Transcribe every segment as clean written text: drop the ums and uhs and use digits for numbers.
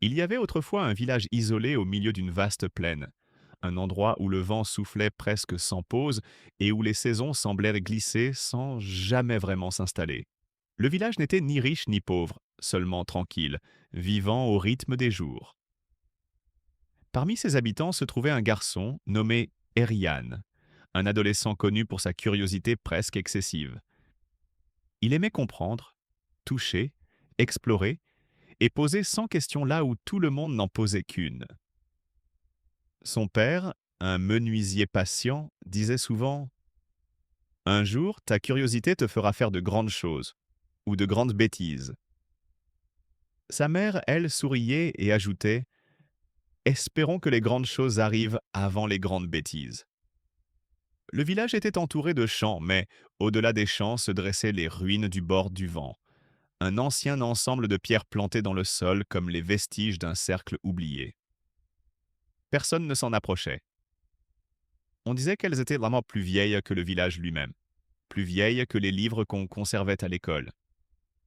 Il y avait autrefois un village isolé au milieu d'une vaste plaine, un endroit où le vent soufflait presque sans pause et où les saisons semblaient glisser sans jamais vraiment s'installer. Le village n'était ni riche ni pauvre, seulement tranquille, vivant au rythme des jours. Parmi ses habitants se trouvait un garçon nommé Erian, un adolescent connu pour sa curiosité presque excessive. Il aimait comprendre, toucher, explorer et poser sans question là où tout le monde n'en posait qu'une. Son père, un menuisier patient, disait souvent: un jour, ta curiosité te fera faire de grandes choses, ou de grandes bêtises. Sa mère, elle, souriait et ajoutait: espérons que les grandes choses arrivent avant les grandes bêtises. Le village était entouré de champs, mais au-delà des champs se dressaient les ruines du bord du vent, un ancien ensemble de pierres plantées dans le sol comme les vestiges d'un cercle oublié. Personne ne s'en approchait. On disait qu'elles étaient vraiment plus vieilles que le village lui-même, plus vieilles que les livres qu'on conservait à l'école,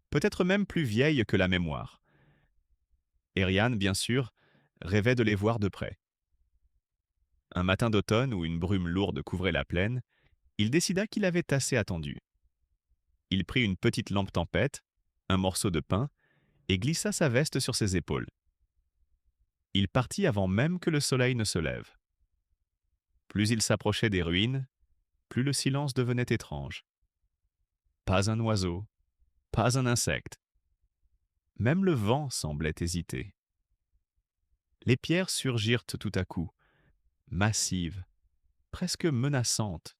peut-être même plus vieilles que la mémoire. Eriane, bien sûr, rêvait de les voir de près. Un matin d'automne où une brume lourde couvrait la plaine, il décida qu'il avait assez attendu. Il prit une petite lampe tempête, un morceau de pain, et glissa sa veste sur ses épaules. Il partit avant même que le soleil ne se lève. Plus il s'approchait des ruines, plus le silence devenait étrange. Pas un oiseau, pas un insecte. Même le vent semblait hésiter. Les pierres surgirent tout à coup, massives, presque menaçantes,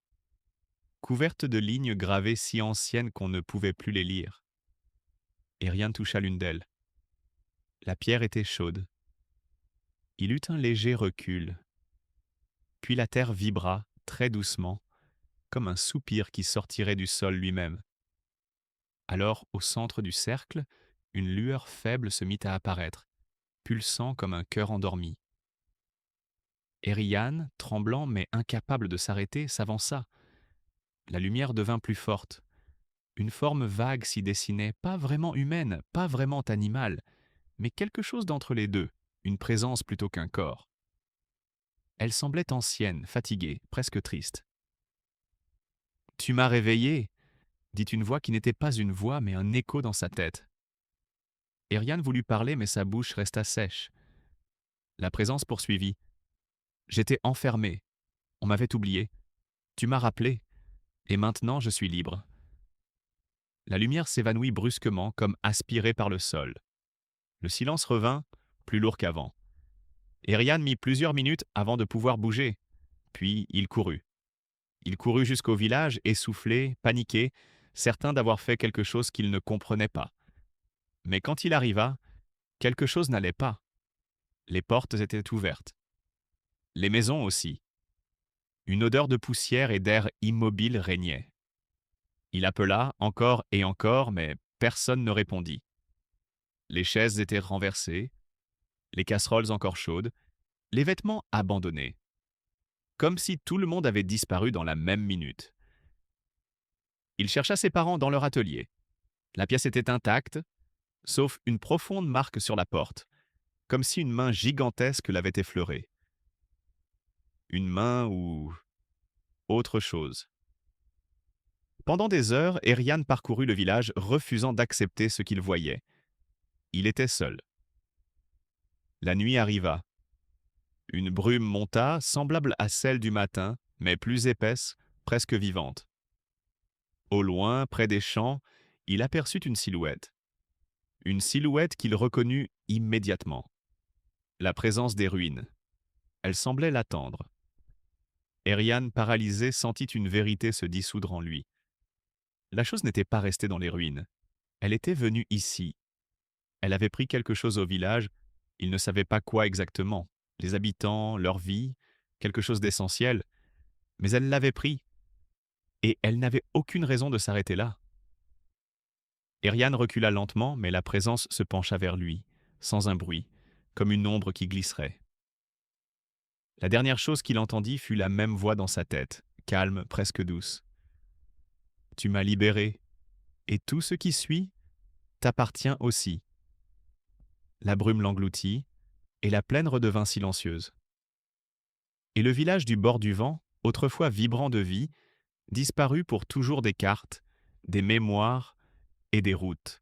couvertes de lignes gravées si anciennes qu'on ne pouvait plus les lire. Et rien ne toucha l'une d'elles. La pierre était chaude. Il eut un léger recul. Puis la terre vibra, très doucement, comme un soupir qui sortirait du sol lui-même. Alors, au centre du cercle, une lueur faible se mit à apparaître, pulsant comme un cœur endormi. Eriane, tremblant mais incapable de s'arrêter, s'avança. La lumière devint plus forte. Une forme vague s'y dessinait, pas vraiment humaine, pas vraiment animale, mais quelque chose d'entre les deux, une présence plutôt qu'un corps. Elle semblait ancienne, fatiguée, presque triste. Tu m'as réveillé, dit une voix qui n'était pas une voix mais un écho dans sa tête. Eriane voulut parler mais sa bouche resta sèche. La présence poursuivit. J'étais enfermé. On m'avait oublié. Tu m'as rappelé. Et maintenant je suis libre. La lumière s'évanouit brusquement comme aspirée par le sol. Le silence revint, plus lourd qu'avant. Eriane mit plusieurs minutes avant de pouvoir bouger. Puis il courut. Il courut jusqu'au village, essoufflé, paniqué, certain d'avoir fait quelque chose qu'il ne comprenait pas. Mais quand il arriva, quelque chose n'allait pas. Les portes étaient ouvertes. Les maisons aussi. Une odeur de poussière et d'air immobile régnait. Il appela encore et encore, mais personne ne répondit. Les chaises étaient renversées, les casseroles encore chaudes, les vêtements abandonnés. Comme si tout le monde avait disparu dans la même minute. Il chercha ses parents dans leur atelier. La pièce était intacte, sauf une profonde marque sur la porte, comme si une main gigantesque l'avait effleurée. Une main ou autre chose. Pendant des heures, Eriane parcourut le village, refusant d'accepter ce qu'il voyait. Il était seul. La nuit arriva. Une brume monta, semblable à celle du matin, mais plus épaisse, presque vivante. Au loin, près des champs, il aperçut une silhouette. Une silhouette qu'il reconnut immédiatement. La présence des ruines. Elle semblait l'attendre. Eriane, paralysé, sentit une vérité se dissoudre en lui. La chose n'était pas restée dans les ruines. Elle était venue ici. Elle avait pris quelque chose au village, il ne savait pas quoi exactement. Les habitants, leur vie, quelque chose d'essentiel. Mais elle l'avait pris. Et elle n'avait aucune raison de s'arrêter là. Eriane recula lentement, mais la présence se pencha vers lui, sans un bruit, comme une ombre qui glisserait. La dernière chose qu'il entendit fut la même voix dans sa tête, calme, presque douce. Tu m'as libéré, et tout ce qui suit t'appartient aussi. la brume l'engloutit, et la plaine redevint silencieuse. Et le village du bord du vent, autrefois vibrant de vie, disparut pour toujours des cartes, des mémoires et des routes.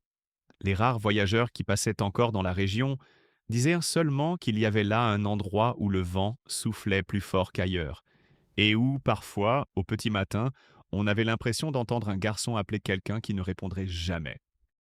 Les rares voyageurs qui passaient encore dans la région disaient seulement qu'il y avait là un endroit où le vent soufflait plus fort qu'ailleurs, et où, parfois, au petit matin, on avait l'impression d'entendre un garçon appeler quelqu'un qui ne répondrait jamais.